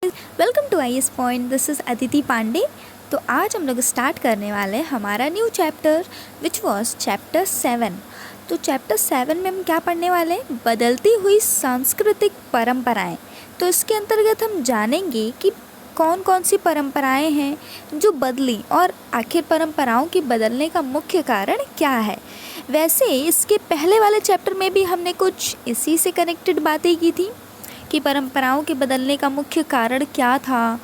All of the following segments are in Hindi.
Welcome to I S point. This is Aditi Pandey. तो आज हम लोग स्टार्ट करने वाले हैं हमारा new chapter which was chapter 7। तो चैप्टर 7 में हम क्या पढ़ने वाले हैं? बदलती हुई सांस्कृतिक परंपराएं। तो इसके अंतर्गत हम जानेंगे कि कौन कौन सी परंपराएं हैं जो बदली और आखिर परंपराओं के बदलने का मुख्य कारण क्या है। वैसे इसके पहले वाले चैप्टर में भी हमने कुछ इसी से कनेक्टेड बातें की थी कि परंपराओं के बदलने का मुख्य कारण क्या था,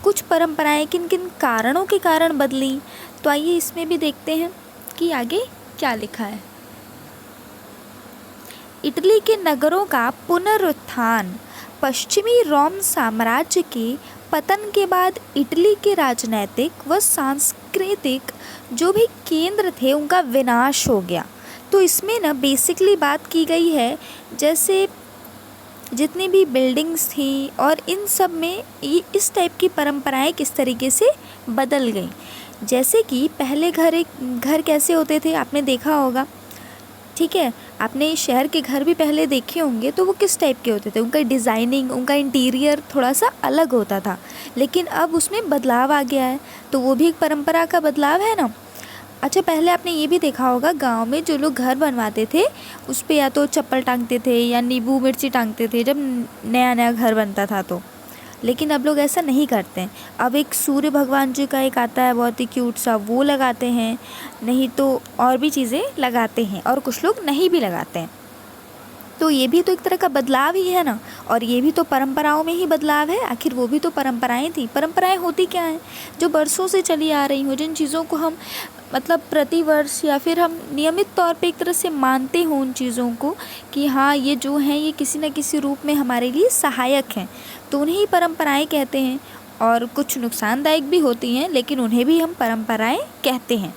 कुछ परंपराएं किन किन कारणों के कारण बदली। तो आइए इसमें भी देखते हैं कि आगे क्या लिखा है। इटली के नगरों का पुनरुत्थान। पश्चिमी रोम साम्राज्य के पतन के बाद इटली के राजनैतिक व सांस्कृतिक जो भी केंद्र थे उनका विनाश हो गया। तो इसमें ना बेसिकली बात की गई है जैसे जितनी भी बिल्डिंग्स थी और इन सब में ये इस टाइप की परंपराएं किस तरीके से बदल गई। जैसे कि पहले घर कैसे होते थे आपने देखा होगा, ठीक है। आपने शहर के घर भी पहले देखे होंगे तो वो किस टाइप के होते थे, उनका डिज़ाइनिंग, उनका इंटीरियर थोड़ा सा अलग होता था। लेकिन अब उसमें बदलाव आ गया है, तो वो भी एक परंपरा का बदलाव है ना। अच्छा, पहले आपने ये भी देखा होगा गांव में जो लोग घर बनवाते थे उस पे या तो चप्पल टांगते थे या नींबू मिर्ची टांगते थे जब नया नया घर बनता था तो। लेकिन अब लोग ऐसा नहीं करते हैं। अब एक सूर्य भगवान जी का एक आता है बहुत ही क्यूट सा, वो लगाते हैं, नहीं तो और भी चीज़ें लगाते हैं, और कुछ लोग नहीं भी लगाते हैं। तो ये भी तो एक तरह का बदलाव ही है ना। और ये भी तो परंपराओं में ही बदलाव है, आखिर वो भी तो परंपराएं थी। परंपराएं होती क्या हैं? जो बरसों से चली आ रही हो, जिन चीज़ों को हम मतलब प्रतिवर्ष या फिर हम नियमित तौर पे एक तरह से मानते हों उन चीज़ों को कि हाँ ये जो हैं ये किसी न किसी रूप में हमारे लिए सहायक हैं, तो उन्हें ही परंपराएं कहते हैं। और कुछ नुकसानदायक भी होती हैं लेकिन उन्हें भी हम परंपराएं कहते हैं।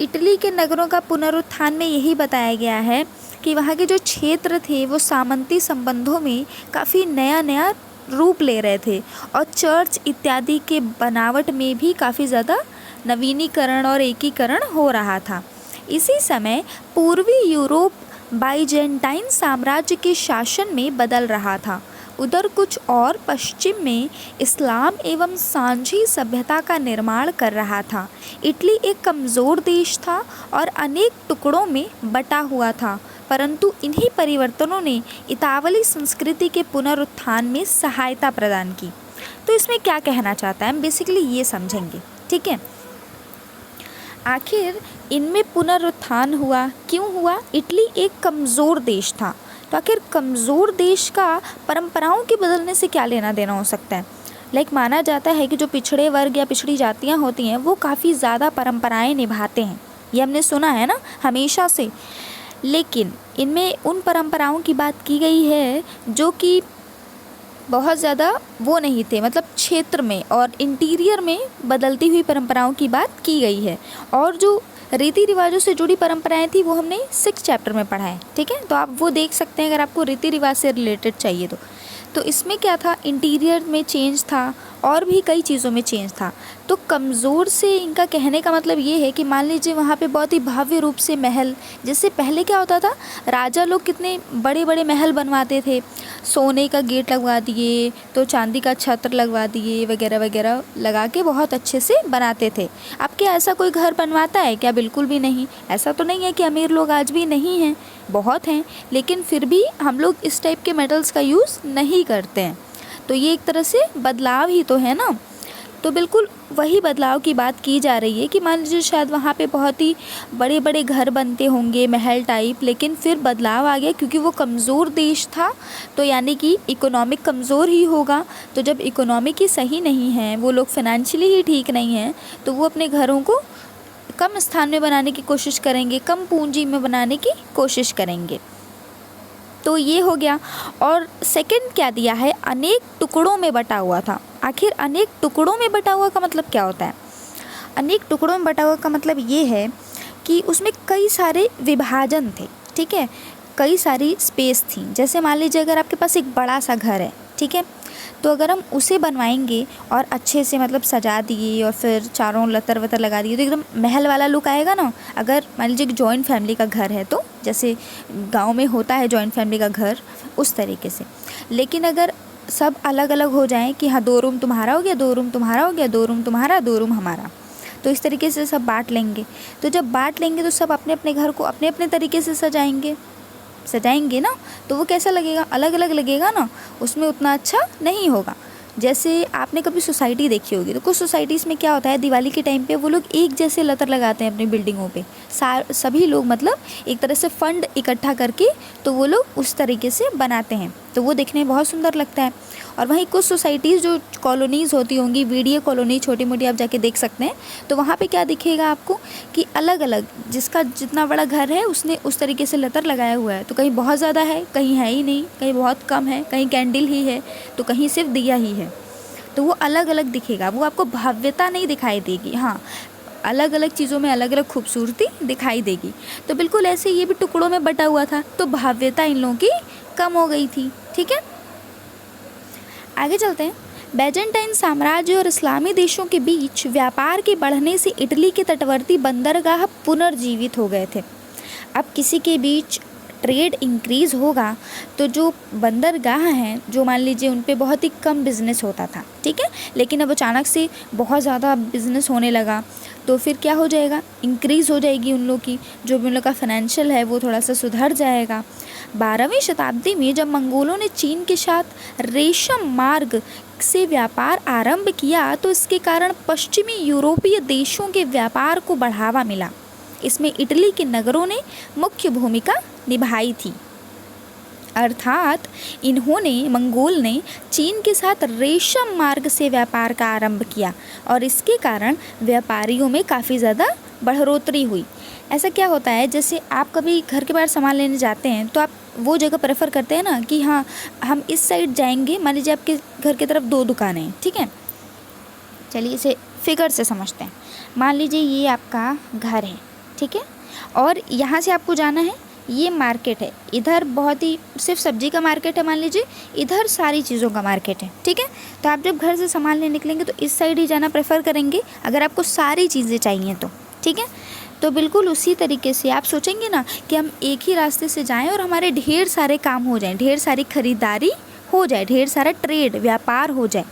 इटली के नगरों का पुनरुत्थान में यही बताया गया है कि वहाँ के जो क्षेत्र थे वो सामंती संबंधों में काफ़ी नया नया रूप ले रहे थे, और चर्च इत्यादि के बनावट में भी काफ़ी ज़्यादा नवीनीकरण और एकीकरण हो रहा था। इसी समय पूर्वी यूरोप बाइजेंटाइन साम्राज्य के शासन में बदल रहा था। उधर कुछ और पश्चिम में इस्लाम एवं सांझी सभ्यता का निर्माण कर रहा था। इटली एक कमज़ोर देश था और अनेक टुकड़ों में बटा हुआ था, परंतु इन्हीं परिवर्तनों ने इतावली संस्कृति के पुनरुत्थान में सहायता प्रदान की। तो इसमें क्या कहना चाहता है, हम बेसिकली ये समझेंगे, ठीक है। आखिर इनमें पुनरुत्थान हुआ क्यों हुआ? इटली एक कमज़ोर देश था, तो आखिर कमज़ोर देश का परंपराओं के बदलने से क्या लेना देना हो सकता है? माना जाता है कि जो पिछड़े वर्ग या पिछड़ी जातियाँ होती हैं वो काफ़ी ज़्यादा परंपराएं निभाते हैं, ये हमने सुना है ना हमेशा से। लेकिन इनमें उन परंपराओं की बात की गई है जो कि बहुत ज़्यादा वो नहीं थे, मतलब क्षेत्र में और इंटीरियर में बदलती हुई परंपराओं की बात की गई है। और जो रीति रिवाजों से जुड़ी परंपराएं थी वो हमने 6 चैप्टर में पढ़ा है, ठीक है। तो आप वो देख सकते हैं अगर आपको रीति रिवाज से रिलेटेड चाहिए तो इसमें क्या था, इंटीरियर में चेंज था और भी कई चीज़ों में चेंज था। तो कमज़ोर से इनका कहने का मतलब ये है कि मान लीजिए वहाँ पे बहुत ही भव्य रूप से महल, जैसे पहले क्या होता था, राजा लोग कितने बड़े बड़े महल बनवाते थे, सोने का गेट लगवा दिए तो चांदी का छत्र लगवा दिए वगैरह वगैरह लगा के बहुत अच्छे से बनाते थे। अब क्या ऐसा कोई घर बनवाता है क्या? बिल्कुल भी नहीं। ऐसा तो नहीं है कि अमीर लोग आज भी नहीं हैं, बहुत हैं, लेकिन फिर भी हम लोग इस टाइप के मेटल्स का यूज़ नहीं करते हैं। तो ये एक तरह से बदलाव ही तो है ना। तो बिल्कुल वही बदलाव की बात की जा रही है कि मान लीजिए शायद वहाँ पे बहुत ही बड़े बड़े घर बनते होंगे महल टाइप, लेकिन फिर बदलाव आ गया क्योंकि वो कमज़ोर देश था, तो यानी कि इकोनॉमिक कमज़ोर ही होगा। तो जब इकोनॉमिक ही सही नहीं है, वो लोग फाइनेंशियली ही ठीक नहीं हैं, तो वो अपने घरों को कम स्थान में बनाने की कोशिश करेंगे, कम पूंजी में बनाने की कोशिश करेंगे। तो ये हो गया। और सेकंड क्या दिया है, अनेक टुकड़ों में बटा हुआ था। आखिर अनेक टुकड़ों में बटा हुआ का मतलब क्या होता है? अनेक टुकड़ों में बटा हुआ का मतलब ये है कि उसमें कई सारे विभाजन थे, ठीक है, कई सारी स्पेस थी। जैसे मान लीजिए अगर आपके पास एक बड़ा सा घर है, ठीक है, तो अगर हम उसे बनवाएंगे और अच्छे से मतलब सजा दिए और फिर चारों लतर वतर लगा दिए तो एकदम महल वाला लुक आएगा ना। अगर मान लीजिए कि जॉइंट फैमिली का घर है तो जैसे गांव में होता है जॉइंट फैमिली का घर, उस तरीके से। लेकिन अगर सब अलग अलग हो जाएं कि हाँ 2 रूम तुम्हारा हो गया, 2 रूम तुम्हारा हो गया, 2 रूम तुम्हारा, 2 रूम हमारा। तो इस तरीके से सब बांट लेंगे। तो जब बांट लेंगे तो सब अपने अपने घर को अपने अपने तरीके से सजाएंगे ना, तो वो कैसा लगेगा, अलग अलग लगेगा ना, उसमें उतना अच्छा नहीं होगा। जैसे आपने कभी सोसाइटी देखी होगी, तो कुछ सोसाइटीज़ में क्या होता है, दिवाली के टाइम पे वो लोग एक जैसे लतर लगाते हैं अपनी बिल्डिंगों पे, सभी लोग मतलब एक तरह से फंड इकट्ठा करके तो वो लोग उस तरीके से बनाते हैं, तो वो देखने में बहुत सुंदर लगता है। और वहीं कुछ सोसाइटीज़ जो कॉलोनीज़ होती होंगी, वीडियो कॉलोनी छोटी मोटी, आप जाके देख सकते हैं, तो वहाँ पे क्या दिखेगा आपको कि अलग अलग जिसका जितना बड़ा घर है उसने उस तरीके से लतर लगाया हुआ है। तो कहीं बहुत ज़्यादा है, कहीं है ही नहीं, कहीं बहुत कम है, कहीं कैंडल ही है, तो कहीं सिर्फ दिया ही है। तो वो अलग अलग दिखेगा, वो आपको भव्यता नहीं दिखाई देगी, हाँ अलग अलग चीज़ों में अलग अलग खूबसूरती दिखाई देगी। तो बिल्कुल ऐसे ये भी टुकड़ों में बटा हुआ था, तो भव्यता इन लोगों की कम हो गई थी। ठीक है, आगे चलते हैं। बैजेंटाइन साम्राज्य और इस्लामी देशों के बीच व्यापार के बढ़ने से इटली के तटवर्ती बंदरगाह पुनर्जीवित हो गए थे। अब किसी के बीच ट्रेड इंक्रीज़ होगा तो जो बंदरगाह हैं, जो मान लीजिए उन पे बहुत ही कम बिज़नेस होता था, ठीक है, लेकिन अब अचानक से बहुत ज़्यादा बिज़नेस होने लगा, तो फिर क्या हो जाएगा, इंक्रीज़ हो जाएगी उन लोग की, जो भी उन लोग का फाइनेंशियल है वो थोड़ा सा सुधर जाएगा। 12वीं शताब्दी में जब मंगोलों ने चीन के साथ रेशम मार्ग से व्यापार आरंभ किया, तो इसके कारण पश्चिमी यूरोपीय देशों के व्यापार को बढ़ावा मिला। इसमें इटली के नगरों ने मुख्य भूमिका निभाई थी, अर्थात मंगोल ने चीन के साथ रेशम मार्ग से व्यापार का आरंभ किया और इसके कारण व्यापारियों में काफ़ी ज़्यादा बढ़ोतरी हुई। ऐसा क्या होता है, जैसे आप कभी घर के बाहर सामान लेने जाते हैं तो आप वो जगह प्रेफर करते हैं ना कि हाँ हम इस साइड जाएंगे। मान लीजिए आपके घर की तरफ 2 दुकानें हैं, ठीक है, चलिए इसे फिगर से समझते हैं। मान लीजिए ये आपका घर है, ठीक है, और यहाँ से आपको जाना है, ये मार्केट है, इधर बहुत ही सिर्फ सब्जी का मार्केट है मान लीजिए, इधर सारी चीज़ों का मार्केट है, ठीक है। तो आप जब घर से सामान लेने निकलेंगे तो इस साइड ही जाना प्रेफर करेंगे अगर आपको सारी चीज़ें चाहिए तो, ठीक है। तो बिल्कुल उसी तरीके से आप सोचेंगे ना कि हम एक ही रास्ते से जाएं और हमारे ढेर सारे काम हो जाएं, ढेर सारी खरीदारी हो जाए, ढेर सारा ट्रेड व्यापार हो जाए,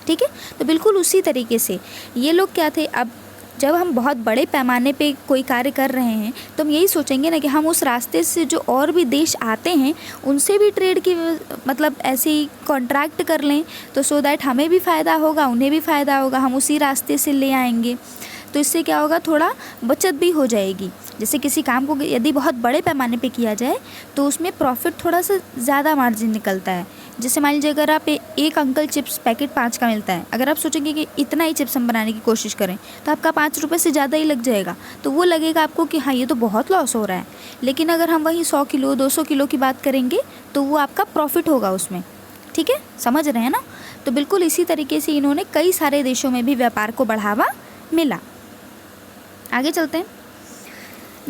ठीक है। तो बिल्कुल उसी तरीके से ये लोग क्या थे, अब जब हम बहुत बड़े पैमाने पे कोई कार्य कर रहे हैं तो हम यही सोचेंगे ना कि हम उस रास्ते से जो और भी देश आते हैं उनसे भी ट्रेड की मतलब ऐसे ही कॉन्ट्रैक्ट कर लें, तो सो दैट हमें भी फ़ायदा होगा, उन्हें भी फ़ायदा होगा, हम उसी रास्ते से ले आएंगे। तो इससे क्या होगा, थोड़ा बचत भी हो जाएगी। जैसे किसी काम को यदि बहुत बड़े पैमाने पे किया जाए तो उसमें प्रॉफिट थोड़ा सा ज़्यादा मार्जिन निकलता है। जैसे मान लीजिए अगर आप एक अंकल चिप्स पैकेट 5 का मिलता है, अगर आप सोचेंगे कि इतना ही चिप्स हम बनाने की कोशिश करें तो आपका 5 रुपये से ज़्यादा ही लग जाएगा, तो वो लगेगा आपको कि हाँ ये तो बहुत लॉस हो रहा है। लेकिन अगर हम वहीं 100 किलो 200 किलो की बात करेंगे तो वो आपका प्रॉफिट होगा उसमें, ठीक है, समझ रहे हैं ना। तो बिल्कुल इसी तरीके से इन्होंने कई सारे देशों में भी व्यापार को बढ़ावा मिला। आगे चलते हैं।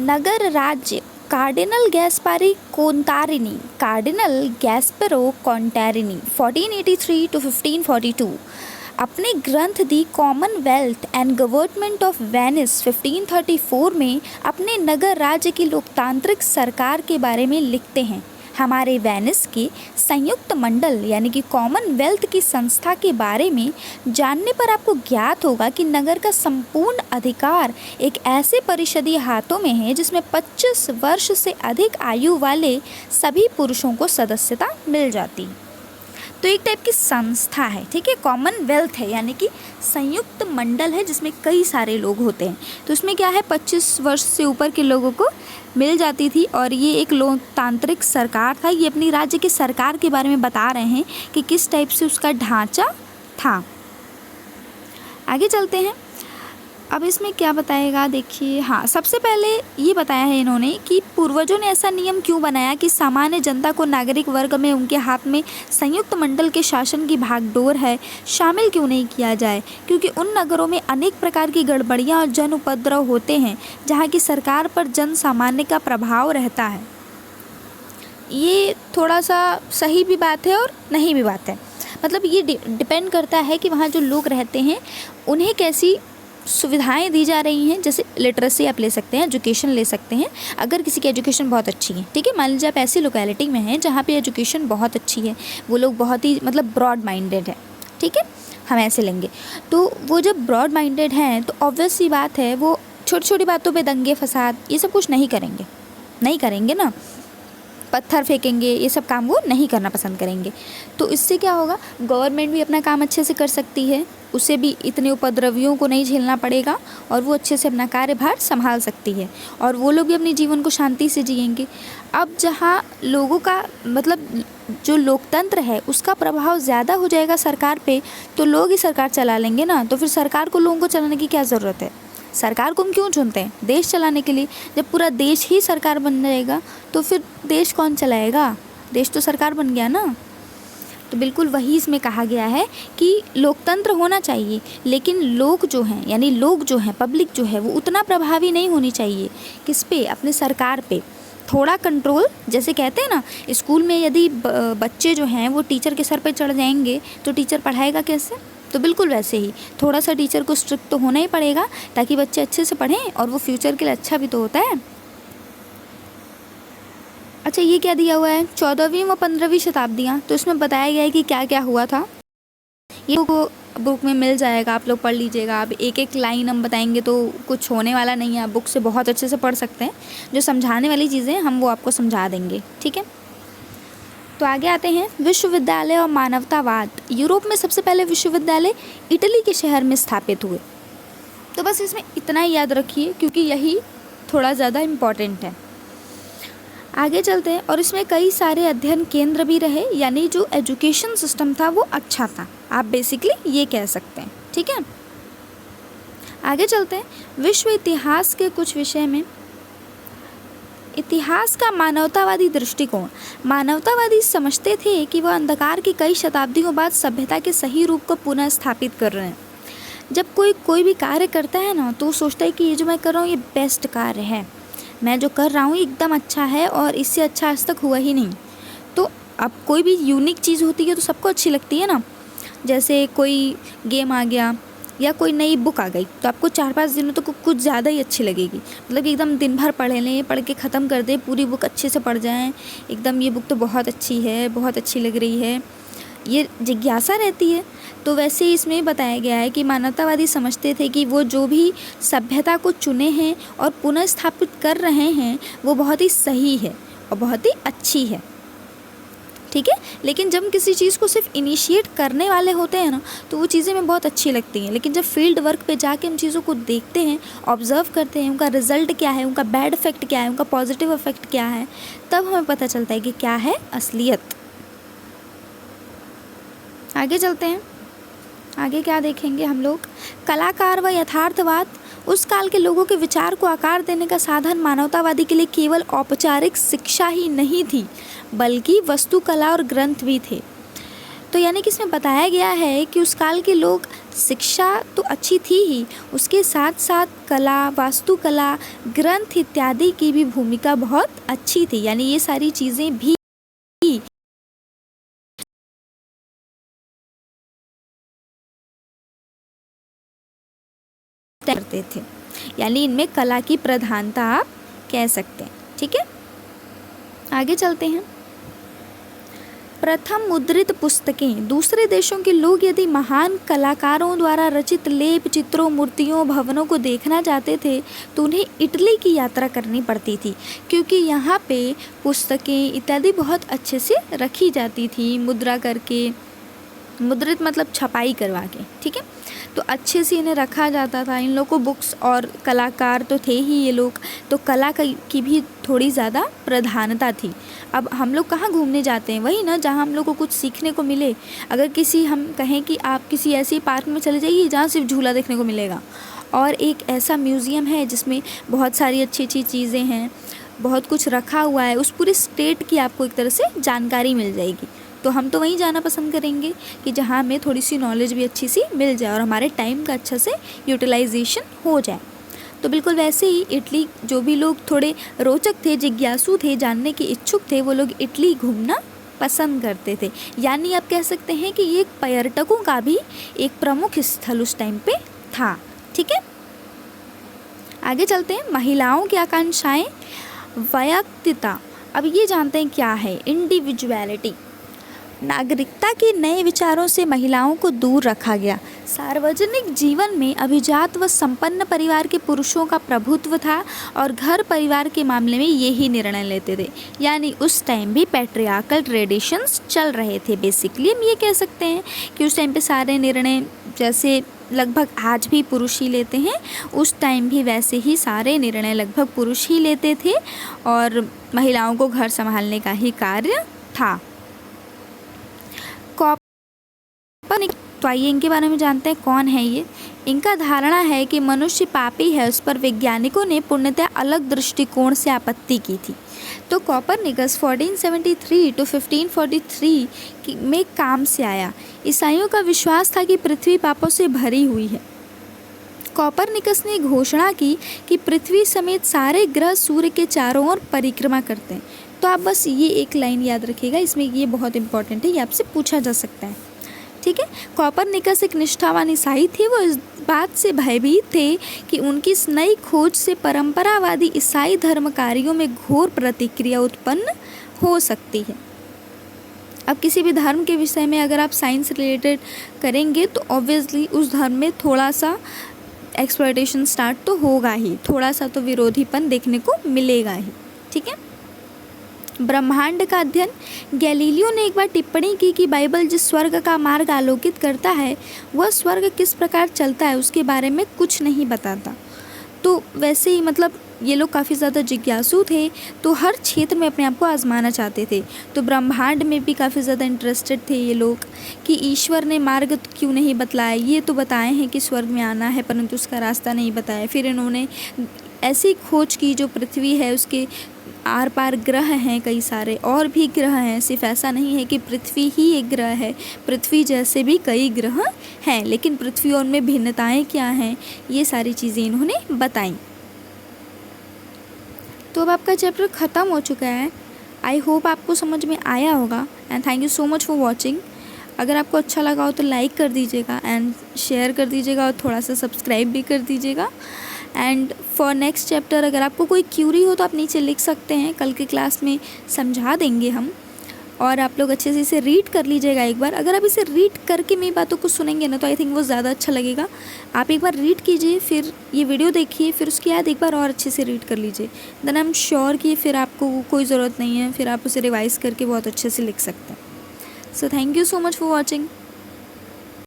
नगर राज्य कार्डिनल गैस्पेरो कॉन्टेरिनी 1483 to 1542 अपने ग्रंथ the Commonwealth and government of Venice 1534 में अपने नगर राज्य की लोकतांत्रिक सरकार के बारे में लिखते हैं। हमारे वेनिस के संयुक्त मंडल यानी कि कॉमनवेल्थ की संस्था के बारे में जानने पर आपको ज्ञात होगा कि नगर का संपूर्ण अधिकार एक ऐसे परिषदीय हाथों में है जिसमें 25 वर्ष से अधिक आयु वाले सभी पुरुषों को सदस्यता मिल जाती है। तो एक टाइप की संस्था है, ठीक है, कॉमनवेल्थ है यानी कि संयुक्त मंडल है जिसमें कई सारे लोग होते हैं। तो इसमें क्या है, 25 वर्ष से ऊपर के लोगों को मिल जाती थी और ये एक लोकतांत्रिक सरकार था। ये अपनी राज्य की सरकार के बारे में बता रहे हैं कि किस टाइप से उसका ढांचा था। आगे चलते हैं। अब इसमें क्या बताएगा, देखिए, हाँ, सबसे पहले ये बताया है इन्होंने कि पूर्वजों ने ऐसा नियम क्यों बनाया कि सामान्य जनता को नागरिक वर्ग में उनके हाथ में संयुक्त मंडल के शासन की भागडोर है शामिल क्यों नहीं किया जाए, क्योंकि उन नगरों में अनेक प्रकार की गड़बड़ियाँ और जन उपद्रव होते हैं जहाँ की सरकार पर जन सामान्य का प्रभाव रहता है। ये थोड़ा सा सही भी बात है और नहीं भी बात है। मतलब ये डिपेंड करता है कि वहाँ जो लोग रहते हैं उन्हें कैसी सुविधाएं दी जा रही हैं, जैसे लिटरेसी आप ले सकते हैं, एजुकेशन ले सकते हैं अगर किसी की एजुकेशन बहुत अच्छी है, ठीक है। मान लीजिए आप ऐसी लोकेलिटी में हैं जहाँ पे एजुकेशन बहुत अच्छी है, वो लोग बहुत ही मतलब ब्रॉड माइंडेड है, ठीक है, हम ऐसे लेंगे। तो वो जब ब्रॉड माइंडेड हैं तो ऑब्वियस सी बात है वो छोटी छोटी बातों पे दंगे फसाद ये सब कुछ नहीं करेंगे ना, पत्थर फेंकेंगे, ये सब काम वो नहीं करना पसंद करेंगे। तो इससे क्या होगा, गवर्नमेंट भी अपना काम अच्छे से कर सकती है, उसे भी इतने उपद्रवियों को नहीं झेलना पड़ेगा और वो अच्छे से अपना कार्यभार संभाल सकती है और वो लोग भी अपने जीवन को शांति से जिएंगे। अब जहाँ लोगों का मतलब जो लोकतंत्र है उसका प्रभाव ज़्यादा हो जाएगा सरकार पे, तो लोग ही सरकार चला लेंगे ना, तो फिर सरकार को लोगों को चलाने की क्या ज़रूरत है। सरकार को हम क्यों चुनते हैं, देश चलाने के लिए। जब पूरा देश ही सरकार बन जाएगा तो फिर देश कौन चलाएगा, देश तो सरकार बन गया ना। तो बिल्कुल वही इसमें कहा गया है कि लोकतंत्र होना चाहिए, लेकिन लोग जो हैं यानी लोग जो हैं पब्लिक जो है वो उतना प्रभावी नहीं होनी चाहिए। किस पे, अपने सरकार पे थोड़ा कंट्रोल, जैसे कहते हैं ना स्कूल में यदि बच्चे जो हैं वो टीचर के सर पे चढ़ जाएंगे तो टीचर पढ़ाएगा कैसे। तो बिल्कुल वैसे ही थोड़ा सा टीचर को स्ट्रिक्ट तो होना ही पड़ेगा ताकि बच्चे अच्छे से पढ़ें और वो फ्यूचर के लिए अच्छा भी तो होता है। अच्छा, ये क्या दिया हुआ है, 14वीं व 15वीं शताब्दियाँ, तो इसमें बताया गया है कि क्या क्या हुआ था। ये बुक में मिल जाएगा, आप लोग पढ़ लीजिएगा। आप एक एक लाइन हम बताएंगे तो कुछ होने वाला नहीं है, आप बुक से बहुत अच्छे से पढ़ सकते हैं। जो समझाने वाली चीज़ें हम वो आपको समझा देंगे, ठीक है। तो आगे आते हैं, विश्वविद्यालय और मानवतावाद। यूरोप में सबसे पहले विश्वविद्यालय इटली के शहर में स्थापित हुए। तो बस इसमें इतना ही याद रखिए क्योंकि यही थोड़ा ज़्यादा इम्पॉर्टेंट है। आगे चलते हैं, और इसमें कई सारे अध्ययन केंद्र भी रहे, यानी जो एजुकेशन सिस्टम था वो अच्छा था, आप बेसिकली ये कह सकते हैं, ठीक है। आगे चलते हैं, विश्व इतिहास के कुछ विषय में। इतिहास का मानवतावादी दृष्टिकोण। मानवतावादी समझते थे कि वह अंधकार की कई शताब्दियों बाद सभ्यता के सही रूप को पुनः स्थापित कर रहे हैं। जब कोई भी कार्य करता है ना तो सोचता है कि ये जो मैं कर रहा हूँ ये बेस्ट कार्य है, मैं जो कर रहा हूँ एकदम अच्छा है और इससे अच्छा आज तक हुआ ही नहीं। तो अब कोई भी यूनिक चीज़ होती है तो सबको अच्छी लगती है ना। जैसे कोई गेम आ गया या कोई नई बुक आ गई तो आपको 4-5 दिनों तक कुछ ज़्यादा ही अच्छी लगेगी, मतलब कि एकदम दिन भर पढ़ लें, पढ़ के ख़त्म कर दें, पूरी बुक अच्छे से पढ़ जाएं, एकदम ये बुक तो बहुत अच्छी है, बहुत अच्छी लग रही है, ये जिज्ञासा रहती है। तो वैसे ही इसमें बताया गया है कि मानवतावादी समझते थे कि वो जो भी सभ्यता को चुने हैं और पुनः स्थापित कर रहे हैं वो बहुत ही सही है और बहुत ही अच्छी है, ठीक है। लेकिन जब किसी चीज़ को सिर्फ इनिशिएट करने वाले होते हैं ना तो वो चीज़ें हमें बहुत अच्छी लगती हैं, लेकिन जब फील्ड वर्क पे जाके हम चीज़ों को देखते हैं, ऑब्जर्व करते हैं, उनका रिजल्ट क्या है, उनका बैड इफेक्ट क्या है, उनका पॉजिटिव इफेक्ट क्या है, तब हमें पता चलता है कि क्या है असलियत। आगे चलते हैं, आगे क्या देखेंगे हम लोग, कलाकार व यथार्थवाद। उस काल के लोगों के विचार को आकार देने का साधन मानवतावादी के लिए केवल औपचारिक शिक्षा ही नहीं थी बल्कि वस्तुकला और ग्रंथ भी थे। तो यानी कि इसमें बताया गया है कि उस काल के लोग, शिक्षा तो अच्छी थी ही, उसके साथ साथ कला, वास्तुकला, ग्रंथ इत्यादि की भी भूमिका बहुत अच्छी थी, यानी ये सारी चीज़ें भी करते थे, यानी इनमें कला की प्रधानता आप कह सकते हैं, ठीक है। आगे चलते हैं, प्रथम मुद्रित पुस्तकें। दूसरे देशों के लोग यदि महान कलाकारों द्वारा रचित लेप, चित्रों, मूर्तियों, भवनों को देखना चाहते थे तो उन्हें इटली की यात्रा करनी पड़ती थी, क्योंकि यहाँ पे पुस्तकें इत्यादि बहुत अच्छे से रखी जाती थी, मुद्रा करके, मुद्रित मतलब छपाई करवा के, ठीक है। तो अच्छे से इन्हें रखा जाता था। इन लोगों को बुक्स, और कलाकार तो थे ही ये लोग, तो कला की भी थोड़ी ज़्यादा प्रधानता थी। अब हम लोग कहाँ घूमने जाते हैं, वही ना जहाँ हम लोग को कुछ सीखने को मिले। अगर हम कहें कि आप किसी ऐसे पार्क में चले जाइए जहाँ सिर्फ झूला देखने को मिलेगा, और एक ऐसा म्यूज़ियम है जिसमें बहुत सारी अच्छी अच्छी चीज़ें हैं, बहुत कुछ रखा हुआ है, उस पूरे स्टेट की आपको एक तरह से जानकारी मिल जाएगी, तो हम तो वहीं जाना पसंद करेंगे कि जहाँ हमें थोड़ी सी नॉलेज भी अच्छी सी मिल जाए और हमारे टाइम का अच्छा से यूटिलाइजेशन हो जाए। तो बिल्कुल वैसे ही इटली, जो भी लोग थोड़े रोचक थे, जिज्ञासु थे, जानने के इच्छुक थे, वो लोग इटली घूमना पसंद करते थे। यानी आप कह सकते हैं कि ये पर्यटकों का भी एक प्रमुख स्थल उस टाइम पे था, ठीक है। आगे चलते हैं, महिलाओं की आकांक्षाएं, वैयक्तिकता। अब ये जानते हैं क्या है इंडिविजुअलिटी। नागरिकता के नए विचारों से महिलाओं को दूर रखा गया। सार्वजनिक जीवन में अभिजात व संपन्न परिवार के पुरुषों का प्रभुत्व था और घर परिवार के मामले में यही निर्णय लेते थे। यानी उस टाइम भी पैट्रियार्कल ट्रेडिशंस चल रहे थे। बेसिकली हम ये कह सकते हैं कि उस टाइम पे सारे निर्णय जैसे लगभग आज भी पुरुष ही लेते हैं, उस टाइम भी वैसे ही सारे निर्णय लगभग पुरुष ही लेते थे और महिलाओं को घर संभालने का ही कार्य था। कॉपरनिकस, तो आइए इनके बारे में जानते हैं कौन है ये। इनका धारणा है कि मनुष्य पापी है, उस पर वैज्ञानिकों ने पूर्णतः अलग दृष्टिकोण से आपत्ति की थी। तो कॉपरनिकस 1473 to 1543 में काम से आया। ईसाइयों का विश्वास था कि पृथ्वी पापों से भरी हुई है। कॉपरनिकस ने घोषणा की कि पृथ्वी समेत सारे ग्रह सूर्य के चारों ओर परिक्रमा करते हैं। तो आप बस ये एक लाइन याद रखिएगा, इसमें ये बहुत इंपॉर्टेंट है, ये आपसे पूछा जा सकता है। ठीक है, कॉपरनिकस एक निष्ठावान ईसाई थे। वो इस बात से भयभीत थे कि उनकी इस नई खोज से परंपरावादी ईसाई धर्मकारियों में घोर प्रतिक्रिया उत्पन्न हो सकती है। अब किसी भी धर्म के विषय में अगर आप साइंस रिलेटेड करेंगे तो ऑब्वियसली उस धर्म में थोड़ा सा एक्सप्लॉयटेशन स्टार्ट तो होगा ही, थोड़ा सा तो विरोधीपन देखने को मिलेगा ही। ठीक है, ब्रह्मांड का अध्ययन। गैलीलियो ने एक बार टिप्पणी की कि बाइबल जिस स्वर्ग का मार्ग आलोकित करता है वह स्वर्ग किस प्रकार चलता है उसके बारे में कुछ नहीं बताता। तो वैसे ही मतलब ये लोग काफ़ी ज़्यादा जिज्ञासु थे, तो हर क्षेत्र में अपने आप को आजमाना चाहते थे। तो ब्रह्मांड में भी काफ़ी ज़्यादा इंटरेस्टेड थे ये लोग कि ईश्वर ने मार्ग क्यों नहीं बतलाया। ये तो बताए हैं कि स्वर्ग में आना है परंतु उसका रास्ता नहीं बताया। फिर इन्होंने ऐसी खोज की जो पृथ्वी है उसके आर पार ग्रह हैं, कई सारे और भी ग्रह हैं। सिर्फ ऐसा नहीं है कि पृथ्वी ही एक ग्रह है, पृथ्वी जैसे भी कई ग्रह हैं, लेकिन पृथ्वी और उनमें भिन्नताएं क्या हैं ये सारी चीज़ें इन्होंने बताई। तो अब आपका चैप्टर ख़त्म हो चुका है। आई होप आपको समझ में आया होगा and thank you so much for watching. अगर आपको अच्छा लगा हो तो लाइक कर दीजिएगा एंड शेयर कर दीजिएगा और थोड़ा सा सब्सक्राइब भी कर दीजिएगा। एंड फॉर नेक्स्ट चैप्टर अगर आपको कोई क्यूरी हो तो आप नीचे लिख सकते हैं, कल की क्लास में समझा देंगे हम। और आप लोग अच्छे से इसे रीड कर लीजिएगा एक बार। अगर आप इसे रीड करके मेरी बातों को सुनेंगे ना तो आई थिंक वो ज़्यादा अच्छा लगेगा। आप एक बार रीड कीजिए, फिर ये वीडियो देखिए, फिर उसके बाद एक बार और अच्छे से रीड कर लीजिए। देन आई एम श्योर कि फिर आपको कोई ज़रूरत नहीं है, फिर आप उसे रिवाइज़ करके बहुत अच्छे से लिख सकते हैं। So thank you so much for watching.